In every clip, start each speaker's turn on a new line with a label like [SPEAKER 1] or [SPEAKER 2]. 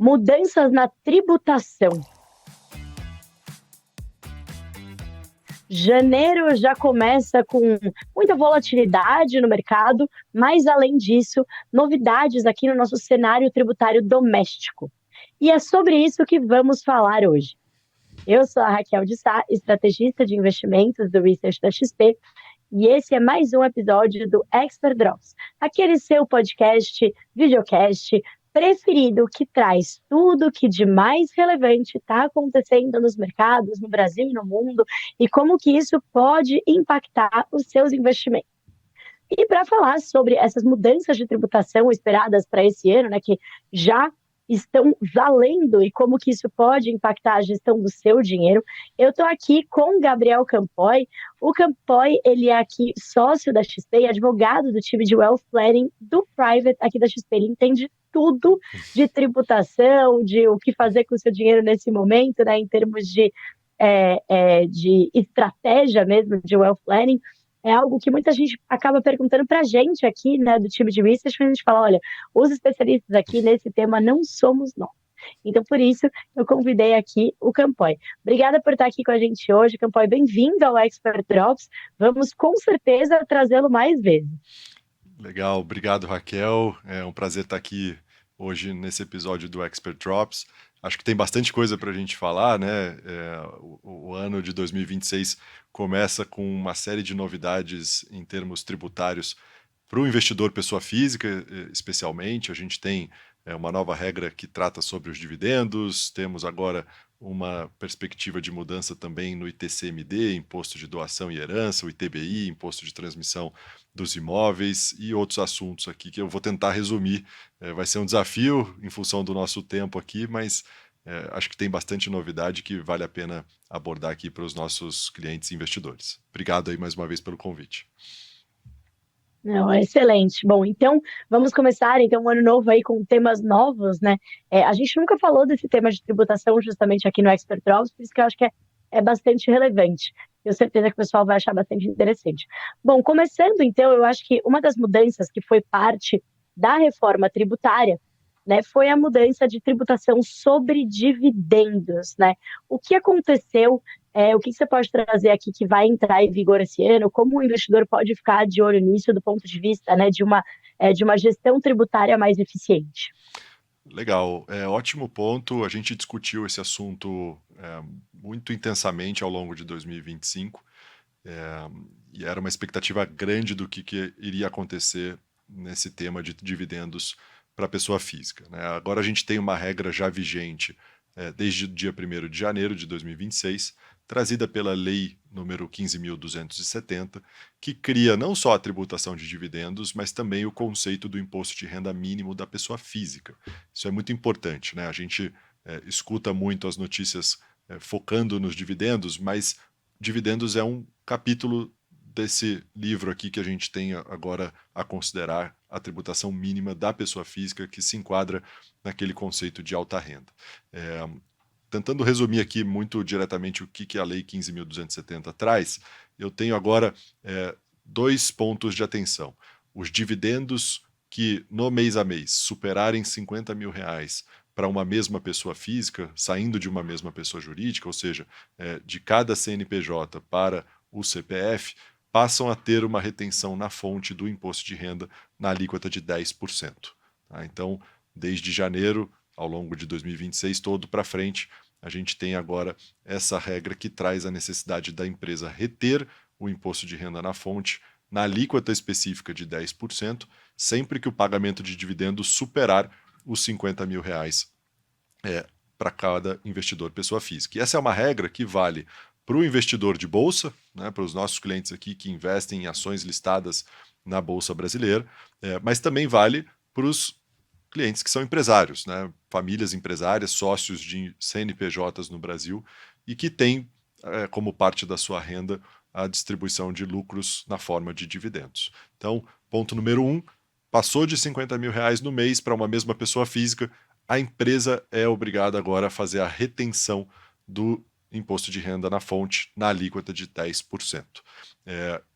[SPEAKER 1] Mudanças na tributação. Janeiro já começa com muita volatilidade no mercado, mas além disso, novidades aqui no nosso cenário tributário doméstico. E é sobre isso que vamos falar hoje. Eu sou a Raquel de Sá, estrategista de investimentos do Research da XP, e esse é mais um episódio do Expert Drops, aquele seu podcast, videocast preferido que traz tudo que de mais relevante está acontecendo nos mercados, no Brasil e no mundo, e como que isso pode impactar os seus investimentos. E para falar sobre essas mudanças de tributação esperadas para esse ano, né, que já estão valendo e como que isso pode impactar a gestão do seu dinheiro, eu estou aqui com o Gabriel Campoy. O Campoy, ele é aqui sócio da XP e advogado do time de Wealth Planning do Private aqui da XP. Ele entende tudo de tributação, de o que fazer com o seu dinheiro nesse momento, né, em termos de estratégia mesmo de Wealth Planning. É algo que muita gente acaba perguntando para a gente aqui, né, do time de research, mas a gente fala, olha, os especialistas aqui nesse tema não somos nós. Então, por isso, eu convidei aqui o Campoy. Obrigada por estar aqui com a gente hoje, Campoy. Bem-vindo ao Expert Drops. Vamos, com certeza, trazê-lo mais vezes.
[SPEAKER 2] Legal, obrigado, Raquel. É um prazer estar aqui hoje nesse episódio do Expert Drops. Acho que tem bastante coisa para a gente falar, né? O ano de 2026 começa com uma série de novidades em termos tributários para o investidor pessoa física, especialmente. A gente tem uma nova regra que trata sobre os dividendos, temos agora uma perspectiva de mudança também no ITCMD, Imposto de Doação e Herança, o ITBI, Imposto de Transmissão dos Imóveis e outros assuntos aqui que eu vou tentar resumir. Vai ser um desafio em função do nosso tempo aqui, mas acho que tem bastante novidade que vale a pena abordar aqui para os nossos clientes e investidores. Obrigado aí mais uma vez pelo convite.
[SPEAKER 1] Não, excelente. Bom, então vamos começar um ano novo aí com temas novos, né? A gente nunca falou desse tema de tributação justamente aqui no Expert Drops, por isso que eu acho que é bastante relevante. Tenho certeza que o pessoal vai achar bastante interessante. Bom, começando então, eu acho que uma das mudanças que foi parte da reforma tributária, né, foi a mudança de tributação sobre dividendos, né? O que aconteceu? O que você pode trazer aqui que vai entrar em vigor esse ano? Como o investidor pode ficar de olho nisso do ponto de vista, né, de uma gestão tributária mais eficiente?
[SPEAKER 2] Legal, ótimo ponto. A gente discutiu esse assunto muito intensamente ao longo de 2025 e era uma expectativa grande do que iria acontecer nesse tema de dividendos para a pessoa física, né? Agora a gente tem uma regra já vigente desde o dia 1º de janeiro de 2026, trazida pela Lei número 15.270, que cria não só a tributação de dividendos, mas também o conceito do imposto de renda mínimo da pessoa física. Isso é muito importante, né? A gente escuta muito as notícias focando nos dividendos, mas dividendos é um capítulo desse livro aqui que a gente tem agora a considerar a tributação mínima da pessoa física, que se enquadra naquele conceito de alta renda. Tentando resumir aqui muito diretamente o que a Lei 15.270 traz, eu tenho agora 2 pontos de atenção. Os dividendos que no mês a mês superarem R$50 mil para uma mesma pessoa física, saindo de uma mesma pessoa jurídica, ou seja, de cada CNPJ para o CPF, passam a ter uma retenção na fonte do imposto de renda na alíquota de 10%. Tá? Então, desde janeiro, ao longo de 2026 todo para frente, a gente tem agora essa regra que traz a necessidade da empresa reter o imposto de renda na fonte na alíquota específica de 10%, sempre que o pagamento de dividendos superar os R$50 mil para cada investidor pessoa física. E essa é uma regra que vale para o investidor de bolsa, né, para os nossos clientes aqui que investem em ações listadas na Bolsa Brasileira, mas também vale para os clientes que são empresários, né, famílias empresárias, sócios de CNPJs no Brasil e que têm como parte da sua renda a distribuição de lucros na forma de dividendos. Então, ponto número 1, passou de R$50 mil no mês para uma mesma pessoa física, a empresa é obrigada agora a fazer a retenção do imposto de renda na fonte na alíquota de 10%.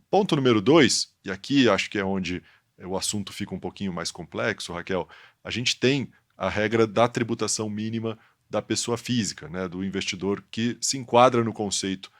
[SPEAKER 2] Ponto número 2, e aqui acho que é onde o assunto fica um pouquinho mais complexo, Raquel, a gente tem a regra da tributação mínima da pessoa física, né, do investidor que se enquadra no conceito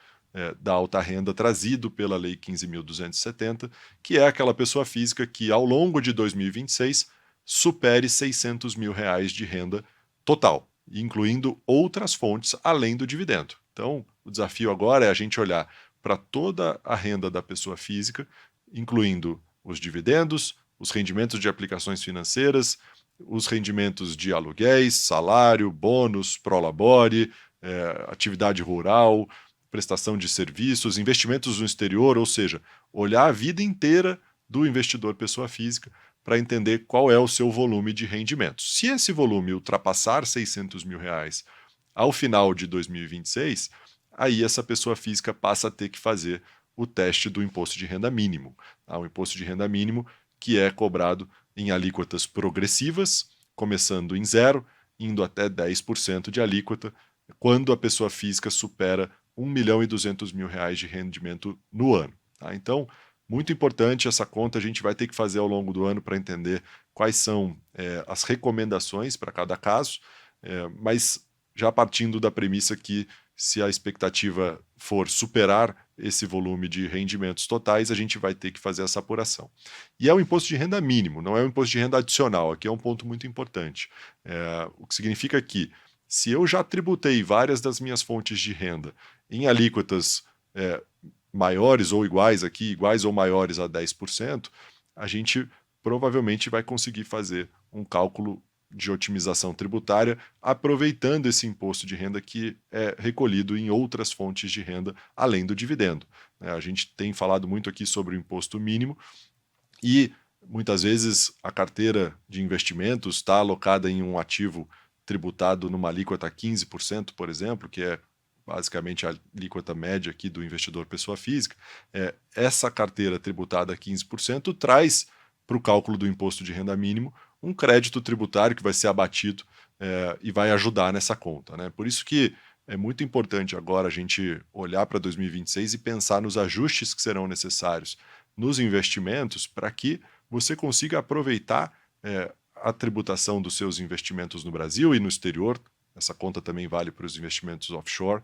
[SPEAKER 2] da alta renda trazido pela Lei 15.270, que é aquela pessoa física que, ao longo de 2026, supere R$ 600 mil de renda total, incluindo outras fontes além do dividendo. Então, o desafio agora é a gente olhar para toda a renda da pessoa física, incluindo os dividendos, os rendimentos de aplicações financeiras, os rendimentos de aluguéis, salário, bônus, prolabore, atividade rural, prestação de serviços, investimentos no exterior, ou seja, olhar a vida inteira do investidor pessoa física para entender qual é o seu volume de rendimentos. Se esse volume ultrapassar R$ 600 mil ao final de 2026, aí essa pessoa física passa a ter que fazer o teste do imposto de renda mínimo. O imposto de renda mínimo que é cobrado em alíquotas progressivas, começando em 0, indo até 10% de alíquota, quando a pessoa física supera R$ 1.200.000 de rendimento no ano. Então, muito importante essa conta, a gente vai ter que fazer ao longo do ano para entender quais são as recomendações para cada caso, mas já partindo da premissa que se a expectativa for superar esse volume de rendimentos totais, a gente vai ter que fazer essa apuração. E é o imposto de renda mínimo, não é o imposto de renda adicional, aqui é um ponto muito importante. O que significa que, se eu já tributei várias das minhas fontes de renda em alíquotas maiores ou iguais aqui, iguais ou maiores a 10%, a gente provavelmente vai conseguir fazer um cálculo de otimização tributária, aproveitando esse imposto de renda que é recolhido em outras fontes de renda, além do dividendo. A gente tem falado muito aqui sobre o imposto mínimo e muitas vezes a carteira de investimentos está alocada em um ativo tributado numa alíquota 15%, por exemplo, que é basicamente a alíquota média aqui do investidor pessoa física. Essa carteira tributada a 15% traz para o cálculo do imposto de renda mínimo um crédito tributário que vai ser abatido e vai ajudar nessa conta, né? Por isso que é muito importante agora a gente olhar para 2026 e pensar nos ajustes que serão necessários nos investimentos para que você consiga aproveitar a tributação dos seus investimentos no Brasil e no exterior. Essa conta também vale para os investimentos offshore,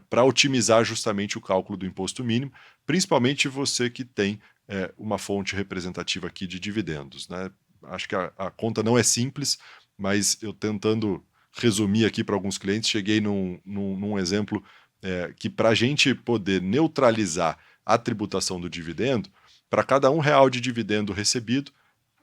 [SPEAKER 2] para otimizar justamente o cálculo do imposto mínimo, principalmente você que tem uma fonte representativa aqui de dividendos, né? Acho que a conta não é simples, mas eu tentando resumir aqui para alguns clientes, cheguei num exemplo que para a gente poder neutralizar a tributação do dividendo, para cada R$ 1 de dividendo recebido,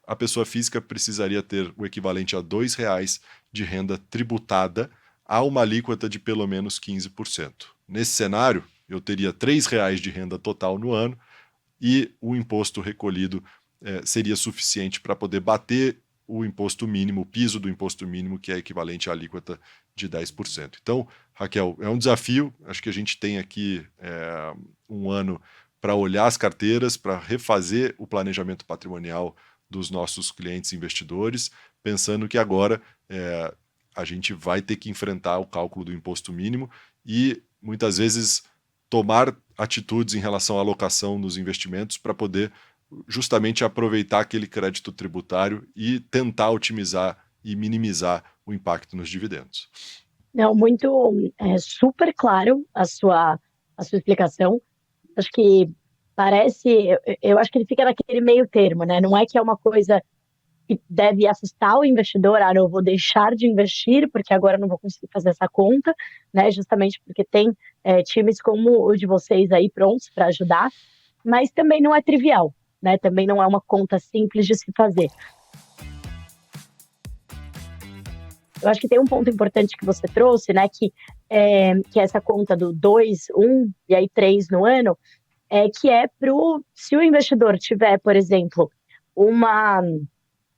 [SPEAKER 2] a pessoa física precisaria ter o equivalente a R$ 2 de renda tributada a uma alíquota de pelo menos 15%. Nesse cenário, eu teria R$ 3 de renda total no ano e o imposto recolhido seria suficiente para poder bater o imposto mínimo, o piso do imposto mínimo, que é equivalente à alíquota de 10%. Então, Raquel, é um desafio, acho que a gente tem aqui um ano para olhar as carteiras, para refazer o planejamento patrimonial dos nossos clientes investidores, pensando que agora a gente vai ter que enfrentar o cálculo do imposto mínimo e muitas vezes tomar atitudes em relação à alocação nos investimentos para poder justamente aproveitar aquele crédito tributário e tentar otimizar e minimizar o impacto nos dividendos.
[SPEAKER 1] Não, muito super claro a sua explicação. Acho que eu acho que ele fica naquele meio termo, né? Não é que é uma coisa que deve assustar o investidor, não, eu vou deixar de investir porque agora eu não vou conseguir fazer essa conta, né? Justamente porque tem times como o de vocês aí prontos para ajudar, mas também não é trivial, né? Também não é uma conta simples de se fazer. Eu acho que tem um ponto importante que você trouxe, né? Que é essa conta do 2, 1 e aí 3 no ano, que é se o investidor tiver, por exemplo,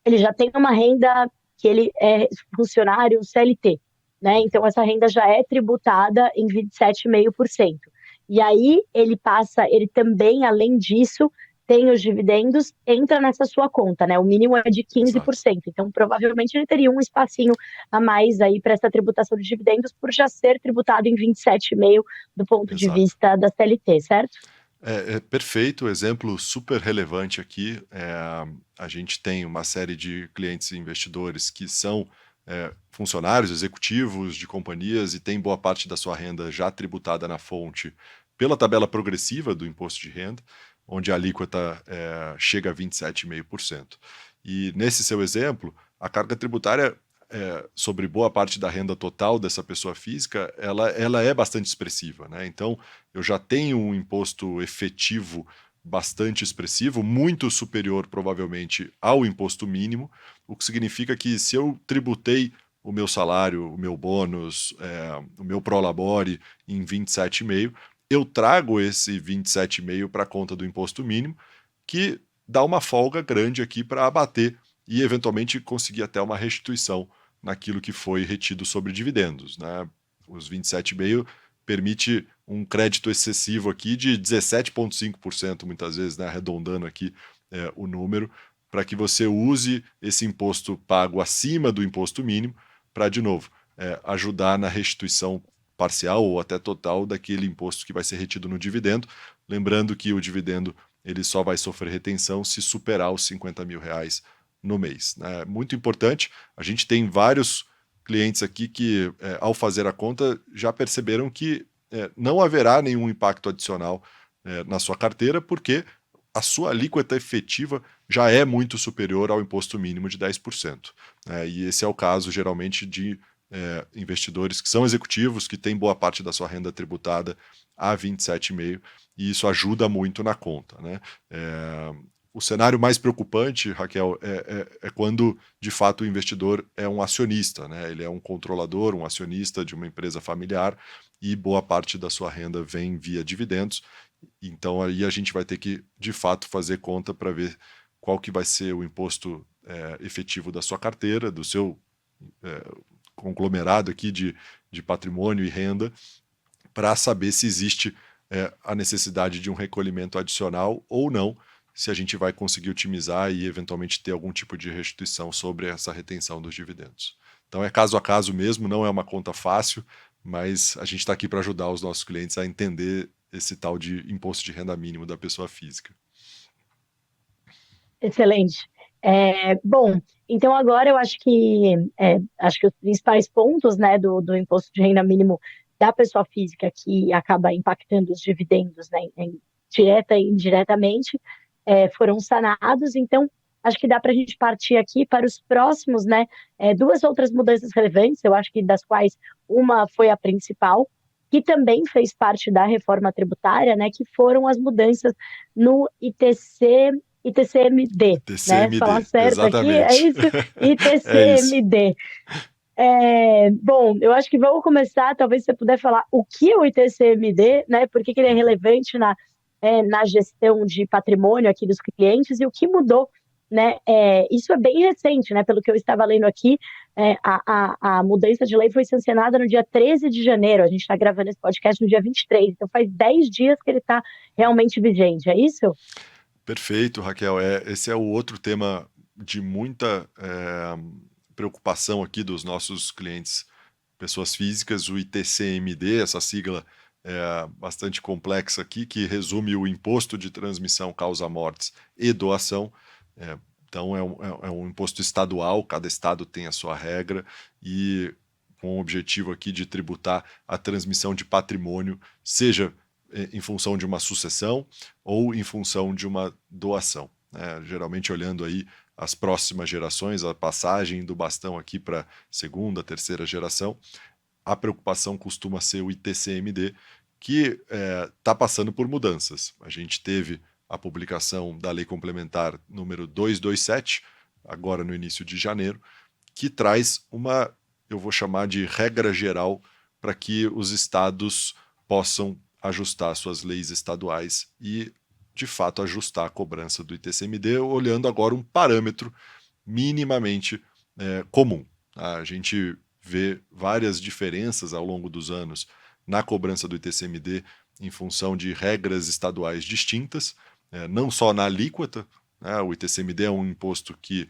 [SPEAKER 1] ele já tem uma renda que ele é funcionário CLT, né? Então essa renda já é tributada em 27,5%. E aí ele também, além disso, tem os dividendos, entra nessa sua conta, né? O mínimo é de 15%. Exato. Então, provavelmente ele teria um espacinho a mais aí para essa tributação de dividendos por já ser tributado em 27,5% do ponto Exato. De vista da CLT, certo?
[SPEAKER 2] Perfeito, exemplo super relevante aqui. A gente tem uma série de clientes e investidores que são funcionários, executivos de companhias e tem boa parte da sua renda já tributada na fonte pela tabela progressiva do imposto de renda, onde a alíquota chega a 27,5%. E nesse seu exemplo, a carga tributária sobre boa parte da renda total dessa pessoa física, ela é bastante expressiva, né? Então, eu já tenho um imposto efetivo bastante expressivo, muito superior provavelmente ao imposto mínimo, o que significa que se eu tributei o meu salário, o meu bônus, o meu prolabore em 27,5%, eu trago esse 27,5% para a conta do imposto mínimo, que dá uma folga grande aqui para abater e eventualmente conseguir até uma restituição naquilo que foi retido sobre dividendos, né? Os 27,5% permite um crédito excessivo aqui de 17,5%, muitas vezes, né? Arredondando aqui o número, para que você use esse imposto pago acima do imposto mínimo para, de novo, ajudar na restituição parcial ou até total daquele imposto que vai ser retido no dividendo. Lembrando que o dividendo ele só vai sofrer retenção se superar os R$ 50.000 no mês, né? Muito importante, a gente tem vários clientes aqui que, ao fazer a conta, já perceberam que não haverá nenhum impacto adicional na sua carteira, porque a sua alíquota efetiva já é muito superior ao imposto mínimo de 10%. E esse é o caso, geralmente, de investidores que são executivos, que têm boa parte da sua renda tributada a 27,5%, e isso ajuda muito na conta, né? O cenário mais preocupante, Raquel, é quando, de fato, o investidor é um acionista, né? Ele é um controlador, um acionista de uma empresa familiar e boa parte da sua renda vem via dividendos. Então, aí a gente vai ter que, de fato, fazer conta para ver qual que vai ser o imposto efetivo da sua carteira, do seu conglomerado aqui de patrimônio e renda, para saber se existe a necessidade de um recolhimento adicional ou não, se a gente vai conseguir otimizar e eventualmente ter algum tipo de restituição sobre essa retenção dos dividendos. Então é caso a caso mesmo, não é uma conta fácil, mas a gente está aqui para ajudar os nossos clientes a entender esse tal de imposto de renda mínimo da pessoa física.
[SPEAKER 1] Excelente. Bom, então agora eu acho que os principais pontos, né, do imposto de renda mínimo da pessoa física que acaba impactando os dividendos, né, direta e indiretamente, foram sanados. Então, acho que dá para a gente partir aqui para os próximos, né, duas outras mudanças relevantes, eu acho que das quais uma foi a principal, que também fez parte da reforma tributária, né, que foram as mudanças no ITCMD, né? Falar
[SPEAKER 2] TCMD,
[SPEAKER 1] certo aqui, é
[SPEAKER 2] exatamente.
[SPEAKER 1] isso?
[SPEAKER 2] É isso.
[SPEAKER 1] ITCMD. Bom, eu acho que vamos começar, talvez você puder falar o que é o ITCMD, né? Por que ele é relevante na gestão de patrimônio aqui dos clientes e o que mudou, né? Isso é bem recente, né? Pelo que eu estava lendo aqui, a mudança de lei foi sancionada no dia 13 de janeiro. A gente está gravando esse podcast no dia 23, então faz 10 dias que ele está realmente vigente, é isso?
[SPEAKER 2] Perfeito, Raquel. Esse é o outro tema de muita preocupação aqui dos nossos clientes, pessoas físicas, o ITCMD, essa sigla bastante complexa aqui, que resume o Imposto de Transmissão Causa-Mortes e Doação. Então, é um imposto estadual, cada estado tem a sua regra, e com o objetivo aqui de tributar a transmissão de patrimônio, seja em função de uma sucessão ou em função de uma doação, né? Geralmente olhando aí as próximas gerações, a passagem do bastão aqui para segunda, terceira geração, a preocupação costuma ser o ITCMD, que está passando por mudanças. A gente teve a publicação da Lei Complementar número 227, agora no início de janeiro, que traz eu vou chamar de regra geral para que os estados possam ajustar suas leis estaduais e, de fato, ajustar a cobrança do ITCMD, olhando agora um parâmetro minimamente comum. A gente vê várias diferenças ao longo dos anos na cobrança do ITCMD em função de regras estaduais distintas, não só na alíquota, né? O ITCMD é um imposto que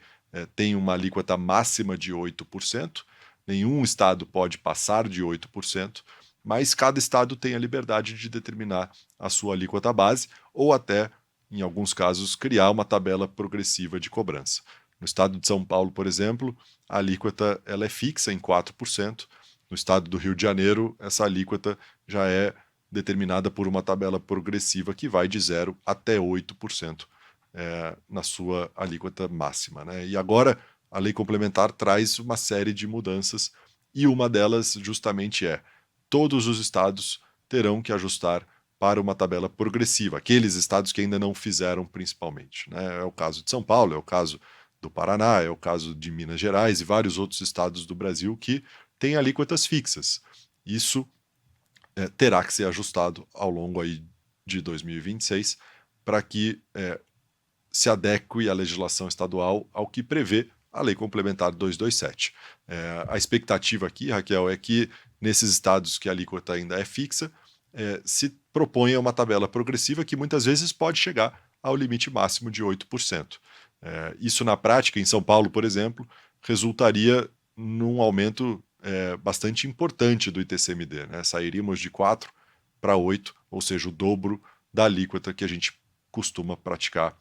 [SPEAKER 2] tem uma alíquota máxima de 8%, nenhum estado pode passar de 8%, mas cada estado tem a liberdade de determinar a sua alíquota base ou até, em alguns casos, criar uma tabela progressiva de cobrança. No estado de São Paulo, por exemplo, a alíquota ela é fixa em 4%. No estado do Rio de Janeiro, essa alíquota já é determinada por uma tabela progressiva que vai de 0 até 8% na sua alíquota máxima, né? E agora a lei complementar traz uma série de mudanças e uma delas justamente é todos os estados terão que ajustar para uma tabela progressiva, aqueles estados que ainda não fizeram principalmente, né? É o caso de São Paulo, é o caso do Paraná, é o caso de Minas Gerais e vários outros estados do Brasil que têm alíquotas fixas. Isso terá que ser ajustado ao longo aí de 2026 para que se adeque a legislação estadual ao que prevê a Lei Complementar 227. A expectativa aqui, Raquel, é que nesses estados que a alíquota ainda é fixa, se proponha uma tabela progressiva que muitas vezes pode chegar ao limite máximo de 8%. Isso na prática, em São Paulo, por exemplo, resultaria num aumento bastante importante do ITCMD, né? Sairíamos de 4 para 8, ou seja, o dobro da alíquota que a gente costuma praticar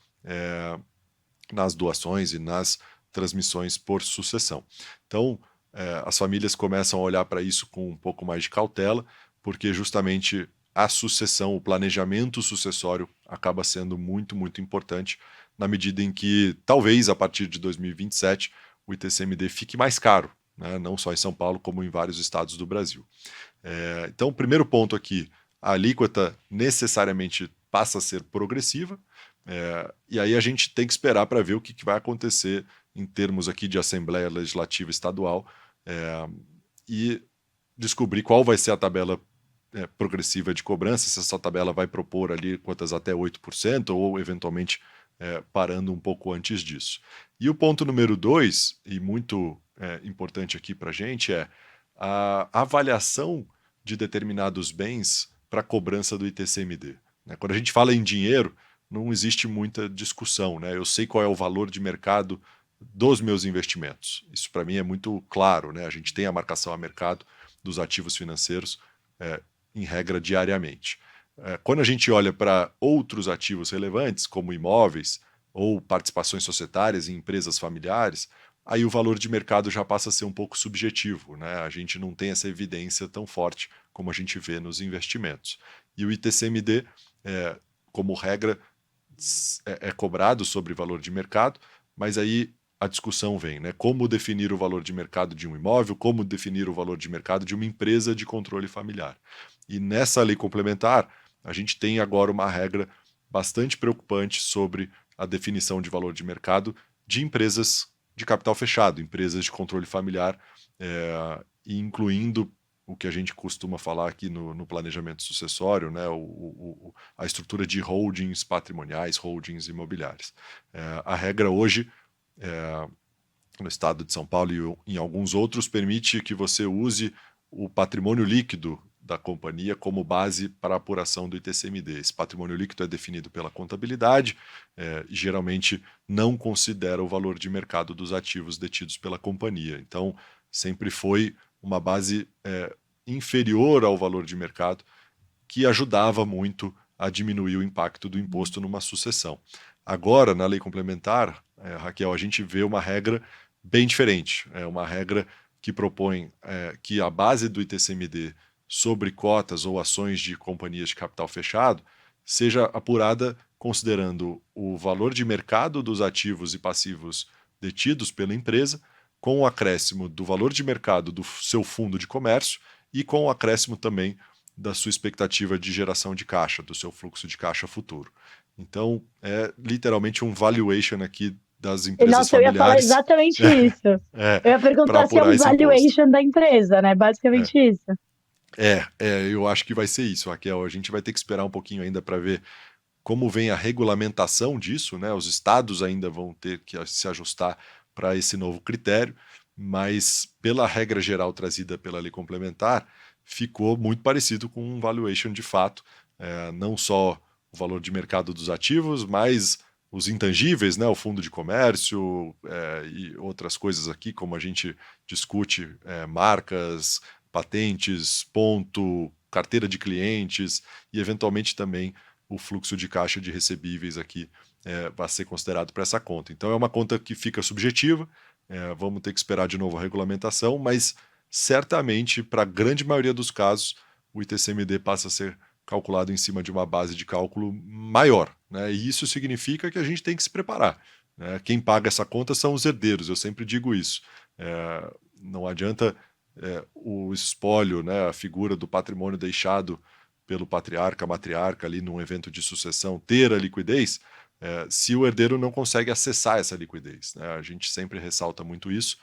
[SPEAKER 2] nas doações e nas transmissões por sucessão. Então, as famílias começam a olhar para isso com um pouco mais de cautela, porque justamente a sucessão, o planejamento sucessório acaba sendo muito, muito importante, na medida em que, talvez, a partir de 2027, o ITCMD fique mais caro, né? Não só em São Paulo, como em vários estados do Brasil. Então, o primeiro ponto aqui, a alíquota necessariamente passa a ser progressiva, e aí a gente tem que esperar para ver o que vai acontecer em termos aqui de Assembleia Legislativa Estadual e descobrir qual vai ser a tabela progressiva de cobrança, se essa tabela vai propor ali cotas até 8% ou eventualmente parando um pouco antes disso. E o ponto número 2, e muito importante aqui para a gente, é a avaliação de determinados bens para cobrança do ITCMD. Né? Quando a gente fala em dinheiro, não existe muita discussão, né? Eu sei qual é o valor de mercado dos meus investimentos. Isso para mim é muito claro, né? A gente tem a marcação a mercado dos ativos financeiros em regra diariamente. Quando a gente olha para outros ativos relevantes, como imóveis ou participações societárias em empresas familiares, aí o valor de mercado já passa a ser um pouco subjetivo, né? A gente não tem essa evidência tão forte como a gente vê nos investimentos. E o ITCMD, como regra, é cobrado sobre valor de mercado, mas aí a discussão vem, né? Como definir o valor de mercado de um imóvel, como definir o valor de mercado de uma empresa de controle familiar. E nessa lei complementar, a gente tem agora uma regra bastante preocupante sobre a definição de valor de mercado de empresas de capital fechado, empresas de controle familiar, incluindo o que a gente costuma falar aqui no planejamento sucessório, né, a estrutura de holdings patrimoniais, holdings imobiliárias. A regra hoje, no estado de São Paulo e em alguns outros, permite que você use o patrimônio líquido da companhia como base para a apuração do ITCMD. Esse patrimônio líquido é definido pela contabilidade e geralmente não considera o valor de mercado dos ativos detidos pela companhia. Então, sempre foi uma base inferior ao valor de mercado que ajudava muito a diminuir o impacto do imposto numa sucessão. Agora, na lei complementar, Raquel, a gente vê uma regra bem diferente. É uma regra que propõe que a base do ITCMD sobre cotas ou ações de companhias de capital fechado seja apurada considerando o valor de mercado dos ativos e passivos detidos pela empresa, com o acréscimo do valor de mercado do seu fundo de comércio e com o acréscimo também da sua expectativa de geração de caixa, do seu fluxo de caixa futuro. Então, é literalmente um valuation aqui das empresas
[SPEAKER 1] Nossa, eu ia falar
[SPEAKER 2] familiares
[SPEAKER 1] exatamente isso. Eu ia
[SPEAKER 2] para
[SPEAKER 1] perguntar se é
[SPEAKER 2] apurar
[SPEAKER 1] um
[SPEAKER 2] esse imposto.
[SPEAKER 1] valuation da empresa, né? Basicamente isso.
[SPEAKER 2] Eu acho que vai ser isso, Raquel. A gente vai ter que esperar um pouquinho ainda para ver como vem a regulamentação disso, né? Os estados ainda vão ter que se ajustar para esse novo critério, mas pela regra geral trazida pela lei complementar, ficou muito parecido com um valuation de fato, não só o valor de mercado dos ativos, mas os intangíveis, né? O fundo de comércio e outras coisas aqui, como a gente discute, marcas, patentes, ponto, carteira de clientes e eventualmente também o fluxo de caixa de recebíveis aqui vai ser considerado para essa conta. Então é uma conta que fica subjetiva, vamos ter que esperar de novo a regulamentação, mas certamente, para a grande maioria dos casos, o ITCMD passa a ser calculado em cima de uma base de cálculo maior, né? E isso significa que a gente tem que se preparar, né? Quem paga essa conta são os herdeiros, eu sempre digo isso. Não adianta o espólio, né, a figura do patrimônio deixado pelo patriarca, matriarca ali num evento de sucessão ter a liquidez, se o herdeiro não consegue acessar essa liquidez, né? A gente sempre ressalta muito isso.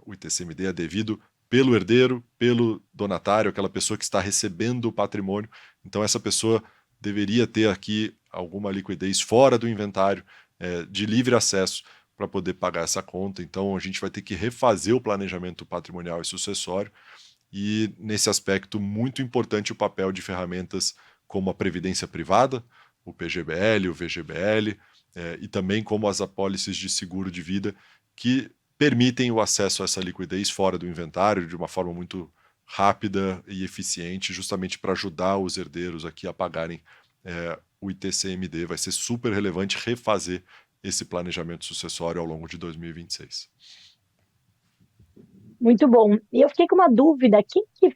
[SPEAKER 2] O ITCMD é devido pelo herdeiro, pelo donatário, aquela pessoa que está recebendo o patrimônio. Então essa pessoa deveria ter aqui alguma liquidez fora do inventário, de livre acesso, para poder pagar essa conta. Então a gente vai ter que refazer o planejamento patrimonial e sucessório, e nesse aspecto muito importante o papel de ferramentas como a previdência privada, o PGBL, o VGBL, e também como as apólices de seguro de vida, que permitem o acesso a essa liquidez fora do inventário de uma forma muito rápida e eficiente, justamente para ajudar os herdeiros aqui a pagarem o ITCMD. Vai ser super relevante refazer esse planejamento sucessório ao longo de 2026.
[SPEAKER 1] Muito bom. E eu fiquei com uma dúvida, quem que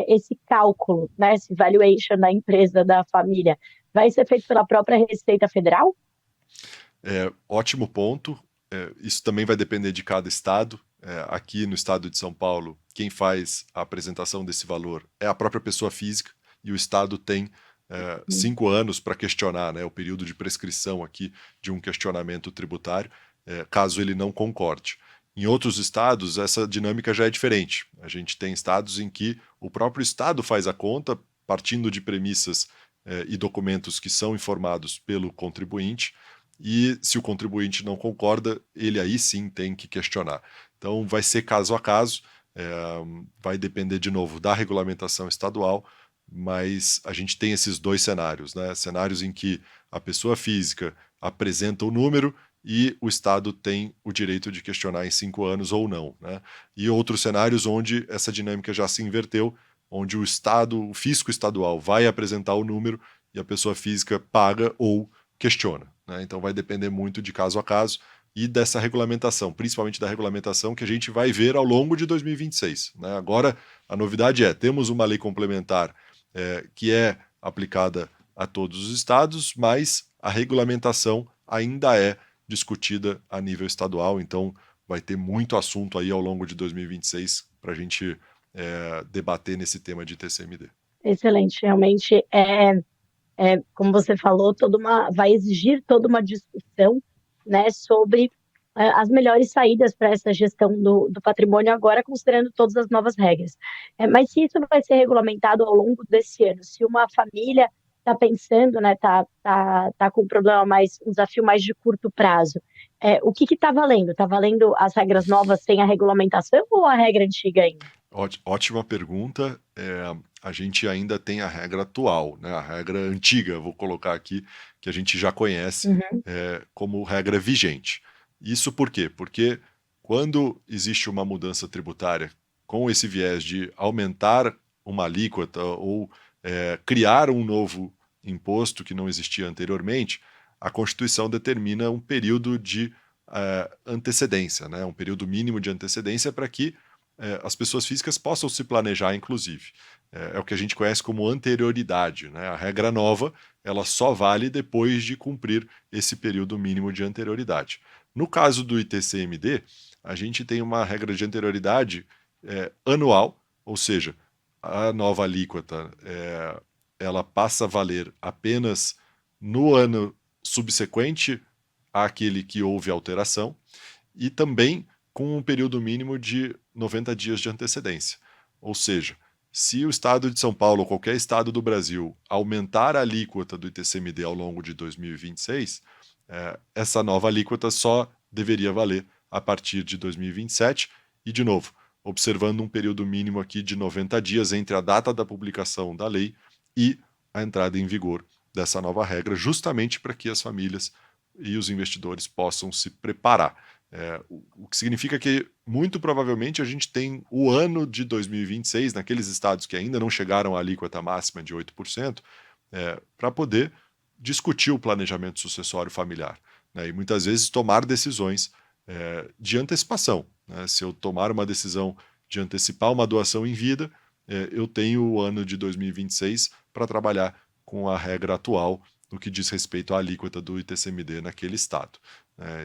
[SPEAKER 1] esse cálculo, né, esse valuation da empresa, da família, vai ser feito pela própria Receita Federal?
[SPEAKER 2] Ótimo ponto. Isso também vai depender de cada estado. Aqui no estado de São Paulo, quem faz a apresentação desse valor é a própria pessoa física, e o estado tem 5 anos para questionar, né, o período de prescrição aqui de um questionamento tributário, caso ele não concorde. Em outros estados, essa dinâmica já é diferente. A gente tem estados em que o próprio estado faz a conta, partindo de premissas e documentos que são informados pelo contribuinte, e se o contribuinte não concorda, ele aí sim tem que questionar. Então vai ser caso a caso, vai depender de novo da regulamentação estadual, mas a gente tem esses dois cenários, né? Cenários em que a pessoa física apresenta o número e o Estado tem o direito de questionar em 5 anos ou não, né? E outros cenários onde essa dinâmica já se inverteu, onde o Estado, o fisco estadual vai apresentar o número e a pessoa física paga ou questiona, né? Então vai depender muito de caso a caso e dessa regulamentação, principalmente da regulamentação que a gente vai ver ao longo de 2026, né? Agora, a novidade temos uma lei complementar que é aplicada a todos os estados, mas a regulamentação ainda é discutida a nível estadual, então vai ter muito assunto aí ao longo de 2026 para a gente debater nesse tema de TCMD.
[SPEAKER 1] Excelente, realmente como você falou, vai exigir toda uma discussão, né, sobre as melhores saídas para essa gestão do patrimônio agora, considerando todas as novas regras. Mas se isso vai ser regulamentado ao longo desse ano, se uma família está pensando, né, tá com um desafio mais de curto prazo, o que está valendo? Está valendo as regras novas sem a regulamentação ou a regra antiga ainda?
[SPEAKER 2] Ótima pergunta. A gente ainda tem a regra atual, né? A regra antiga, vou colocar aqui, que a gente já conhece
[SPEAKER 1] Uhum.
[SPEAKER 2] como regra vigente. Isso por quê? Porque quando existe uma mudança tributária com esse viés de aumentar uma alíquota ou criar um novo imposto que não existia anteriormente, a Constituição determina um período de antecedência, né? Um período mínimo de antecedência para que as pessoas físicas possam se planejar, inclusive. É o que a gente conhece como anterioridade, né? A regra nova, ela só vale depois de cumprir esse período mínimo de anterioridade. No caso do ITCMD, a gente tem uma regra de anterioridade anual, ou seja, a nova alíquota ela passa a valer apenas no ano subsequente àquele que houve alteração, e também com um período mínimo de 90 dias de antecedência. Ou seja, se o estado de São Paulo ou qualquer estado do Brasil aumentar a alíquota do ITCMD ao longo de 2026, essa nova alíquota só deveria valer a partir de 2027 e, de novo, observando um período mínimo aqui de 90 dias entre a data da publicação da lei e a entrada em vigor dessa nova regra, justamente para que as famílias e os investidores possam se preparar. O que significa que, muito provavelmente, a gente tem o ano de 2026, naqueles estados que ainda não chegaram à alíquota máxima de 8%, para poder discutir o planejamento sucessório familiar, né? E muitas vezes tomar decisões de antecipação, né? Se eu tomar uma decisão de antecipar uma doação em vida, eu tenho o ano de 2026 para trabalhar com a regra atual no que diz respeito à alíquota do ITCMD naquele estado.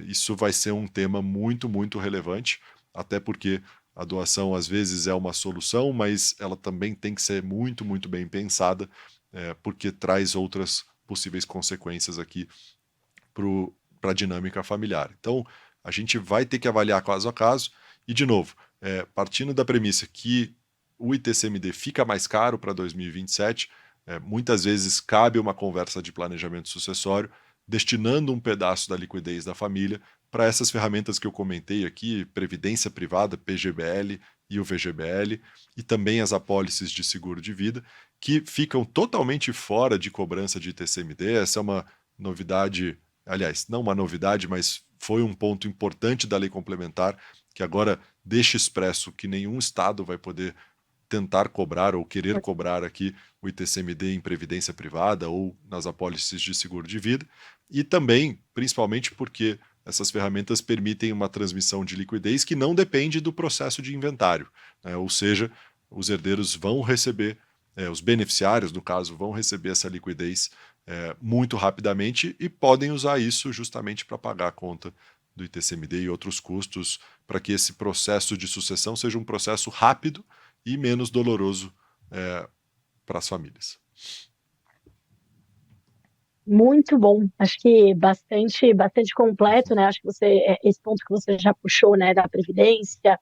[SPEAKER 2] Isso vai ser um tema muito, muito relevante, até porque a doação às vezes é uma solução, mas ela também tem que ser muito, muito bem pensada, porque traz outras possíveis consequências aqui para a dinâmica familiar. Então, a gente vai ter que avaliar caso a caso, e de novo, partindo da premissa que o ITCMD fica mais caro para 2027, muitas vezes cabe uma conversa de planejamento sucessório, destinando um pedaço da liquidez da família para essas ferramentas que eu comentei aqui, Previdência Privada, PGBL e o VGBL, e também as apólices de seguro de vida, que ficam totalmente fora de cobrança de ITCMD. Essa é uma novidade, aliás, não uma novidade, mas foi um ponto importante da lei complementar, que agora deixa expresso que nenhum estado vai poder tentar cobrar ou querer cobrar aqui o ITCMD em previdência privada ou nas apólices de seguro de vida, e também, principalmente porque essas ferramentas permitem uma transmissão de liquidez que não depende do processo de inventário, né? Ou seja, os herdeiros vão receber, os beneficiários, no caso, vão receber essa liquidez muito rapidamente e podem usar isso justamente para pagar a conta do ITCMD e outros custos, para que esse processo de sucessão seja um processo rápido e menos doloroso para as famílias.
[SPEAKER 1] Muito bom, acho que bastante completo, né? Acho que esse ponto que você já puxou, né, da previdência,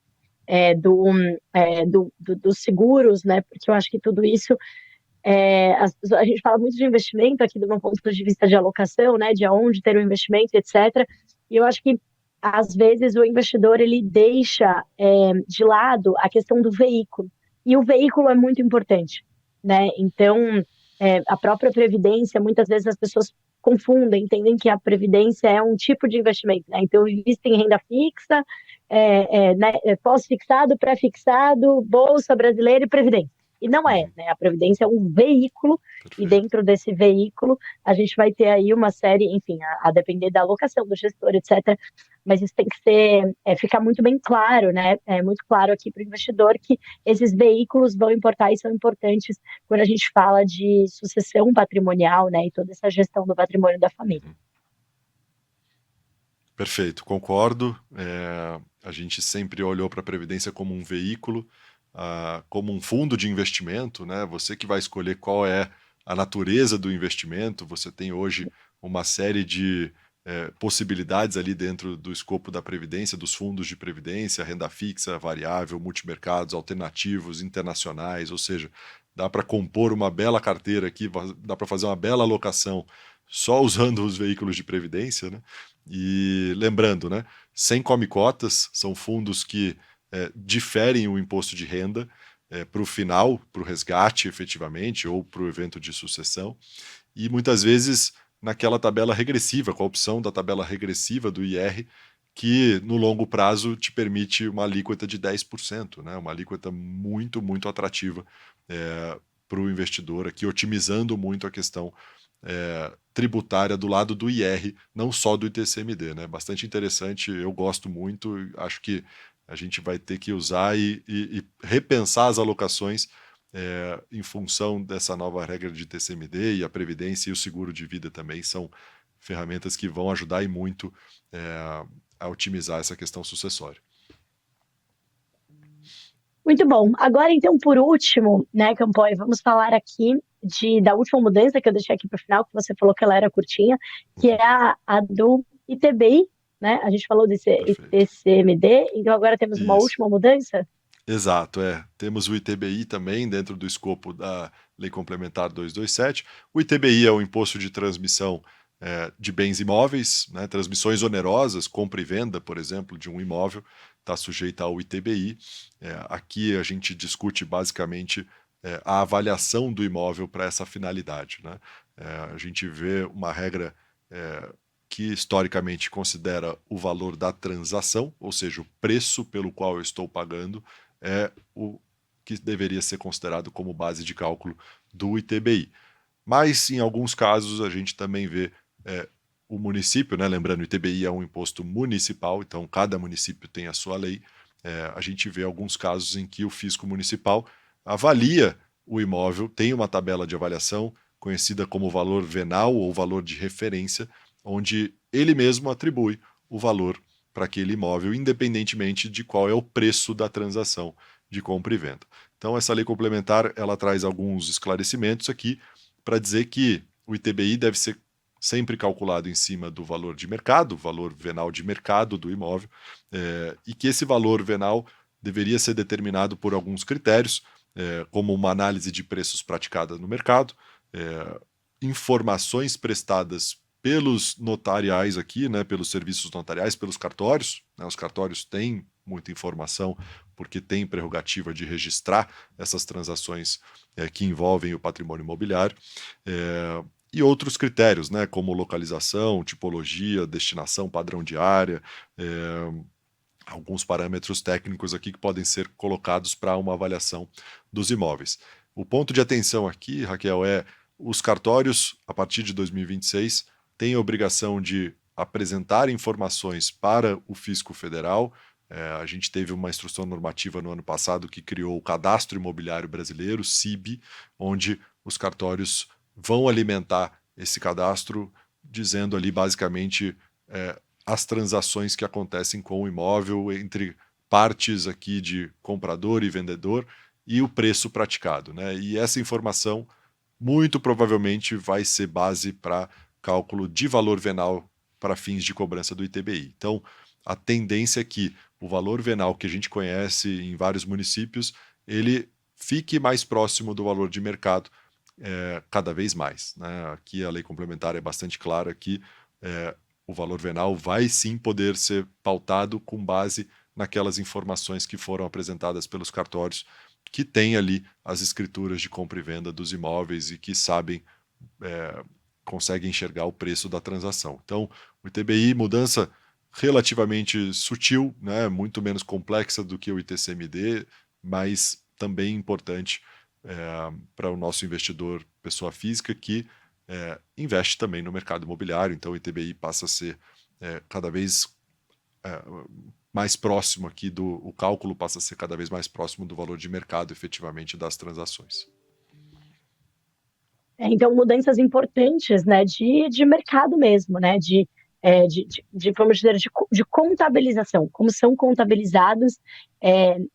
[SPEAKER 1] dos seguros, né? Porque eu acho que tudo isso, a gente fala muito de investimento aqui do meu ponto de vista de alocação, né? De aonde ter o investimento, etc. E eu acho que às vezes o investidor ele deixa de lado a questão do veículo, e o veículo é muito importante, né? Então a própria previdência, muitas vezes as pessoas confundem, entendem que a previdência é um tipo de investimento, né? Então, investe em renda fixa, né, pós-fixado, pré-fixado, Bolsa Brasileira e Previdência. E não é, né? A Previdência é um veículo, e
[SPEAKER 2] Perfeito.
[SPEAKER 1] dentro desse veículo a gente vai ter aí uma série, enfim, a depender da alocação do gestor, etc. Mas isso tem que ficar muito bem claro, né? É muito claro aqui para o investidor que esses veículos vão importar e são importantes quando a gente fala de sucessão patrimonial, né, e toda essa gestão do patrimônio da família.
[SPEAKER 2] Perfeito, concordo. A gente sempre olhou para a Previdência como um veículo, como um fundo de investimento, né? Você que vai escolher qual é a natureza do investimento. Você tem hoje uma série de possibilidades ali dentro do escopo da Previdência, dos fundos de Previdência, renda fixa, variável, multimercados, alternativos, internacionais, ou seja, dá para compor uma bela carteira aqui, dá para fazer uma bela alocação só usando os veículos de Previdência, né? E lembrando, né, sem come cotas, são fundos que diferem o imposto de renda para o final, para o resgate efetivamente, ou para o evento de sucessão, e muitas vezes naquela tabela regressiva, com a opção da tabela regressiva do IR, que no longo prazo te permite uma alíquota de 10%, né, uma alíquota muito, muito atrativa para o investidor, aqui otimizando muito a questão tributária do lado do IR, não só do ITCMD, né? Bastante interessante, eu gosto muito, acho que a gente vai ter que usar e repensar as alocações em função dessa nova regra de ITCMD, e a Previdência e o seguro de vida também são ferramentas que vão ajudar e muito a otimizar essa questão sucessória.
[SPEAKER 1] Muito bom. Agora, então, por último, né, Campoy, vamos falar aqui da última mudança que eu deixei aqui para o final, que você falou que ela era curtinha, que é a do ITBI, né? A gente falou desse
[SPEAKER 2] Perfeito.
[SPEAKER 1] ITCMD, então agora temos uma
[SPEAKER 2] Isso.
[SPEAKER 1] última mudança?
[SPEAKER 2] Exato, Temos o ITBI também dentro do escopo da Lei Complementar 227. O ITBI é o Imposto de Transmissão de Bens Imóveis, né? Transmissões onerosas, compra e venda, por exemplo, de um imóvel, está sujeita ao ITBI. Aqui a gente discute basicamente a avaliação do imóvel para essa finalidade, né? A gente vê uma regra que historicamente considera o valor da transação, ou seja, o preço pelo qual eu estou pagando, é o que deveria ser considerado como base de cálculo do ITBI. mas em alguns casos a gente também vê o município, né, lembrando, o ITBI é um imposto municipal, então cada município tem a sua lei. A gente vê alguns casos em que o fisco municipal avalia o imóvel, tem uma tabela de avaliação conhecida como valor venal ou valor de referência, onde ele mesmo atribui o valor para aquele imóvel, independentemente de qual é o preço da transação de compra e venda. Então, essa lei complementar, ela traz alguns esclarecimentos aqui para dizer que o ITBI deve ser sempre calculado em cima do valor de mercado, valor venal de mercado do imóvel, e que esse valor venal deveria ser determinado por alguns critérios, como uma análise de preços praticada no mercado, informações prestadas pelos notariais aqui, né, pelos serviços notariais, pelos cartórios, né, os cartórios têm muita informação porque têm prerrogativa de registrar essas transações que envolvem o patrimônio imobiliário, e outros critérios, né, como localização, tipologia, destinação, padrão de área, alguns parâmetros técnicos aqui que podem ser colocados para uma avaliação dos imóveis. O ponto de atenção aqui, Raquel, é os cartórios, a partir de 2026, têm a obrigação de apresentar informações para o Fisco Federal. A gente teve uma instrução normativa no ano passado que criou o Cadastro Imobiliário Brasileiro, CIB, onde os cartórios vão alimentar esse cadastro, dizendo ali basicamente as transações que acontecem com o imóvel entre partes aqui de comprador e vendedor e o preço praticado, né? E essa informação muito provavelmente vai ser base para cálculo de valor venal para fins de cobrança do ITBI. Então, a tendência é que o valor venal que a gente conhece em vários municípios, ele fique mais próximo do valor de mercado cada vez mais, né? Aqui a lei complementar é bastante clara que o valor venal vai sim poder ser pautado com base naquelas informações que foram apresentadas pelos cartórios, que têm ali as escrituras de compra e venda dos imóveis e que sabem, conseguem enxergar o preço da transação. Então, o ITBI, mudança relativamente sutil, né, muito menos complexa do que o ITCMD, mas também importante para o nosso investidor, pessoa física, que investe também no mercado imobiliário. Então o ITBI passa a ser cada vez mais próximo aqui o cálculo passa a ser cada vez mais próximo do valor de mercado efetivamente das transações.
[SPEAKER 1] Então, mudanças importantes, né, de mercado mesmo, né, vamos dizer, de contabilização, como são contabilizados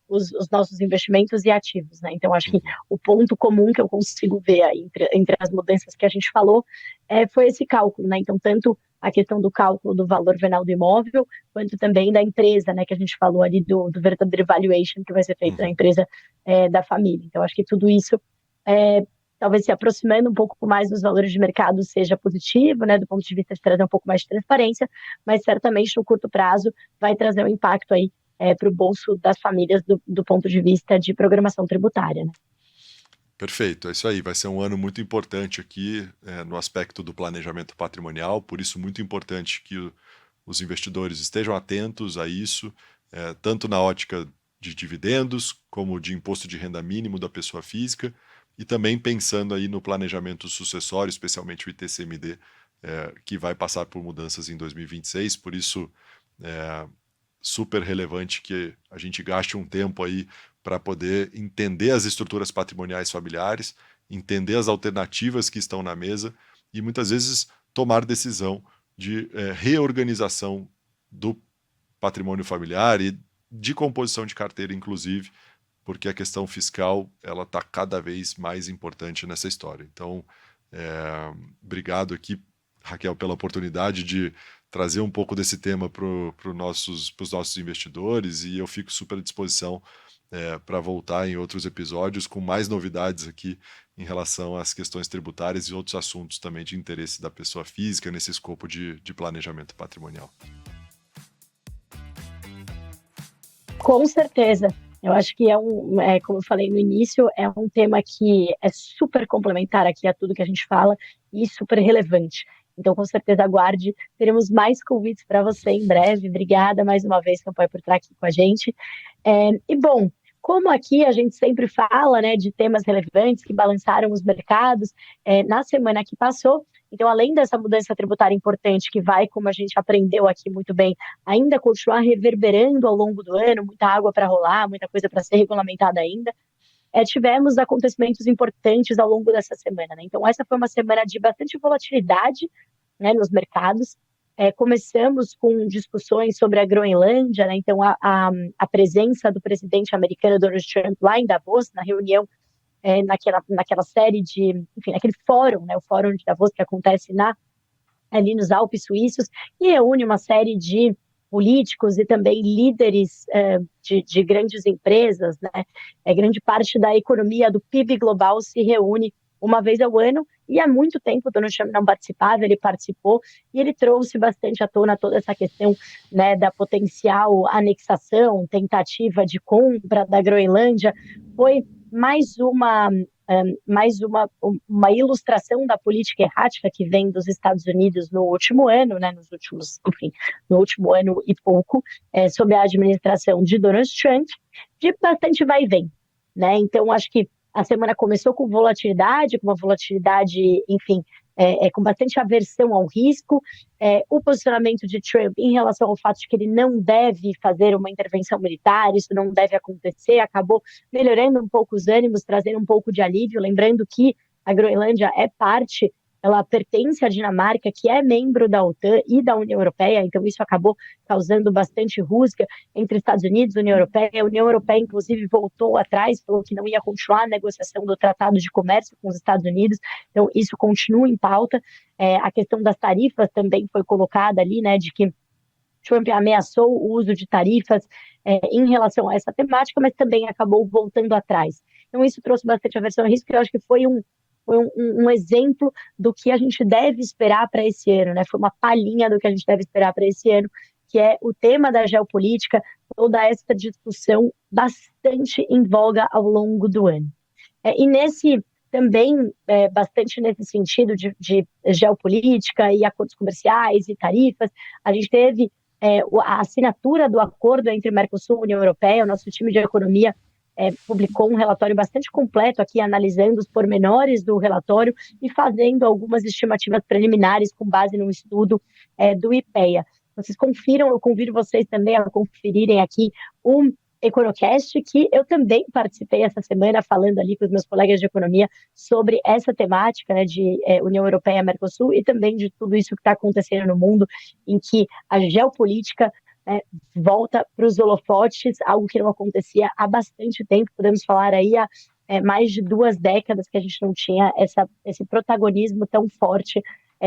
[SPEAKER 1] os nossos investimentos e ativos, né? Então, acho que o ponto comum que eu consigo ver aí entre as mudanças que a gente falou foi esse cálculo, né? Então, tanto a questão do cálculo do valor venal do imóvel, quanto também da empresa, né, que a gente falou ali do verdadeiro valuation que vai ser feito na empresa da família. Então, acho que tudo isso talvez se aproximando um pouco mais dos valores de mercado seja positivo, né, do ponto de vista de trazer um pouco mais de transparência, mas certamente no curto prazo vai trazer um impacto aí para o bolso das famílias do ponto de vista de programação tributária, né?
[SPEAKER 2] Perfeito, é isso aí. Vai ser um ano muito importante aqui no aspecto do planejamento patrimonial, por isso muito importante que os investidores estejam atentos a isso, tanto na ótica de dividendos, como de imposto de renda mínimo da pessoa física, e também pensando aí no planejamento sucessório, especialmente o ITCMD, que vai passar por mudanças em 2026, por isso super relevante que a gente gaste um tempo aí para poder entender as estruturas patrimoniais familiares, entender as alternativas que estão na mesa e muitas vezes tomar decisão de reorganização do patrimônio familiar e de composição de carteira, inclusive, porque a questão fiscal ela está cada vez mais importante nessa história. Então, obrigado aqui, Raquel, pela oportunidade de trazer um pouco desse tema para os nossos investidores, e eu fico super à disposição para voltar em outros episódios com mais novidades aqui em relação às questões tributárias e outros assuntos também de interesse da pessoa física nesse escopo de planejamento patrimonial.
[SPEAKER 1] Com certeza. Eu acho que como eu falei no início, é um tema que é super complementar aqui a tudo que a gente fala e super relevante. Então, com certeza, aguarde. Teremos mais convites para você em breve. Obrigada mais uma vez, Campanha, por estar aqui com a gente. E, bom, Como aqui a gente sempre fala, né, de temas relevantes que balançaram os mercados, na semana que passou, então, além dessa mudança tributária importante que vai, como a gente aprendeu aqui muito bem, ainda continuar reverberando ao longo do ano, muita água para rolar, muita coisa para ser regulamentada ainda, tivemos acontecimentos importantes ao longo dessa semana, né? Então, essa foi uma semana de bastante volatilidade, né, nos mercados. Começamos com discussões sobre a Groenlândia, né? Então a presença do presidente americano Donald Trump lá em Davos, na reunião, naquela série de, enfim, naquele fórum, né? O fórum de Davos que acontece ali nos Alpes suíços, e reúne uma série de políticos e também líderes de grandes empresas, né? Grande parte da economia do PIB global se reúne uma vez ao ano, e há muito tempo o Donald Trump não participava, ele participou, e ele trouxe bastante à tona toda essa questão, né, da potencial anexação, tentativa de compra da Groenlândia. Foi mais uma ilustração da política errática que vem dos Estados Unidos no último ano, né, no último ano e pouco, sob a administração de Donald Trump, de bastante vai e vem, né? Então, acho que a semana começou com uma volatilidade, enfim, com bastante aversão ao risco. O posicionamento de Trump em relação ao fato de que ele não deve fazer uma intervenção militar, isso não deve acontecer, acabou melhorando um pouco os ânimos, trazendo um pouco de alívio, lembrando que a Groenlândia ela pertence à Dinamarca, que é membro da OTAN e da União Europeia, então isso acabou causando bastante rusga entre Estados Unidos e União Europeia. A União Europeia, inclusive, voltou atrás, falou que não ia continuar a negociação do Tratado de Comércio com os Estados Unidos, então isso continua em pauta. A questão das tarifas também foi colocada ali, né, de que Trump ameaçou o uso de tarifas em relação a essa temática, mas também acabou voltando atrás. Então isso trouxe bastante aversão a risco, que eu acho que foi um exemplo do que a gente deve esperar para esse ano, né? Foi uma palhinha do que a gente deve esperar para esse ano, que é o tema da geopolítica, toda essa discussão bastante em voga ao longo do ano. E também, bastante nesse sentido de geopolítica e acordos comerciais e tarifas, a gente teve a assinatura do acordo entre Mercosul e União Europeia. O nosso time de economia publicou um relatório bastante completo aqui, analisando os pormenores do relatório e fazendo algumas estimativas preliminares com base no estudo do IPEA. Vocês confiram, eu convido vocês também a conferirem aqui o Econocast, que eu também participei essa semana falando ali com os meus colegas de economia sobre essa temática, né, de União Europeia-Mercosul e também de tudo isso que está acontecendo no mundo, em que a geopolítica volta para os holofotes, algo que não acontecia há bastante tempo. Podemos falar aí há mais de 2 décadas que a gente não tinha esse protagonismo tão forte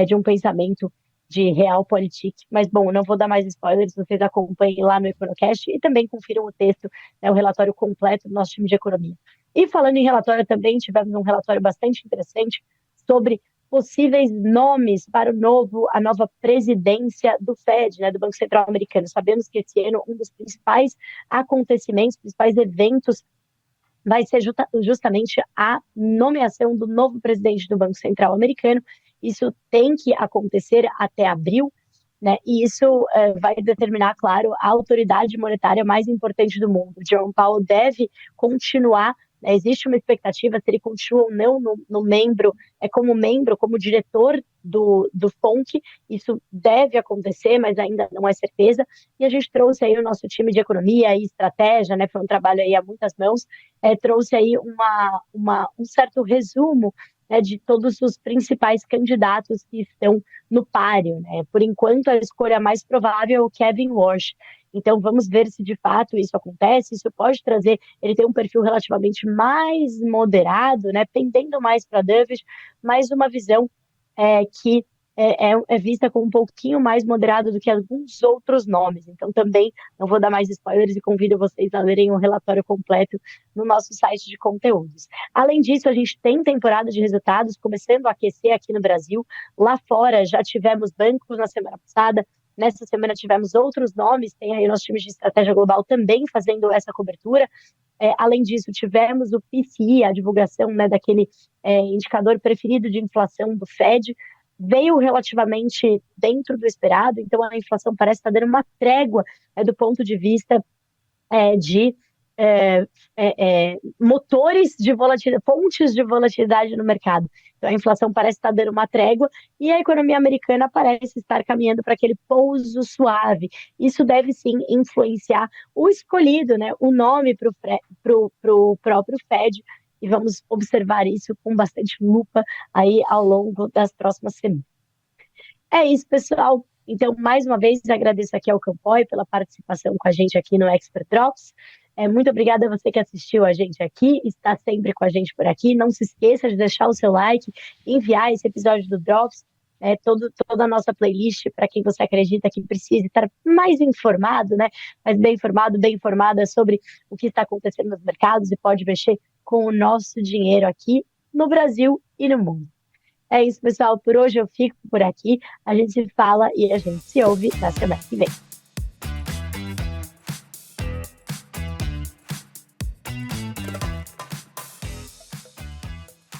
[SPEAKER 1] de um pensamento de realpolitik. Mas, bom, não vou dar mais spoilers, vocês acompanhem lá no Econocast e também confiram o texto, né, o relatório completo do nosso time de economia. E falando em relatório também, tivemos um relatório bastante interessante sobre possíveis nomes para a nova presidência do Fed, né, do Banco Central Americano. Sabemos que esse ano um dos principais acontecimentos, principais eventos, vai ser justamente a nomeação do novo presidente do Banco Central Americano. Isso tem que acontecer até abril, né? E isso vai determinar, claro, a autoridade monetária mais importante do mundo. Jerome Powell deve continuar, né? Existe uma expectativa se ele continua ou não como diretor do FONC. Isso deve acontecer, mas ainda não é certeza. E a gente trouxe aí o nosso time de economia e estratégia, né? Foi um trabalho aí a muitas mãos, trouxe aí um certo resumo, né, de todos os principais candidatos que estão no páreo, né? Por enquanto, a escolha mais provável é o Kevin Warsh. Então, vamos ver se de fato isso acontece. Isso pode trazer. Ele tem um perfil relativamente mais moderado, né, pendendo mais para dovish, mas uma visão que é vista como um pouquinho mais moderado do que alguns outros nomes. Então, também não vou dar mais spoilers e convido vocês a lerem o relatório completo no nosso site de conteúdos. Além disso, a gente tem temporada de resultados começando a aquecer aqui no Brasil. Lá fora, já tivemos bancos na semana passada. Nessa semana tivemos outros nomes, tem aí o nosso time de estratégia global também fazendo essa cobertura. Além disso, tivemos o PCI, a divulgação, né, daquele indicador preferido de inflação do Fed, veio relativamente dentro do esperado, então a inflação parece estar dando uma trégua do ponto de vista de motores de volatilidade, fontes de volatilidade no mercado. Então, a inflação parece estar dando uma trégua e a economia americana parece estar caminhando para aquele pouso suave. Isso deve sim influenciar o escolhido, né, o nome para o próprio Fed. E vamos observar isso com bastante lupa aí ao longo das próximas semanas. É isso, pessoal. Então, mais uma vez, agradeço aqui ao Campoy pela participação com a gente aqui no Expert Drops. Muito obrigada a você que assistiu a gente aqui, está sempre com a gente por aqui. Não se esqueça de deixar o seu like, enviar esse episódio do Drops, toda a nossa playlist para quem você acredita que precisa estar mais informado, né? Mais bem informado, bem informada sobre o que está acontecendo nos mercados e pode mexer com o nosso dinheiro aqui no Brasil e no mundo. É isso, pessoal. Por hoje eu fico por aqui. A gente se fala e a gente se ouve na semana que vem.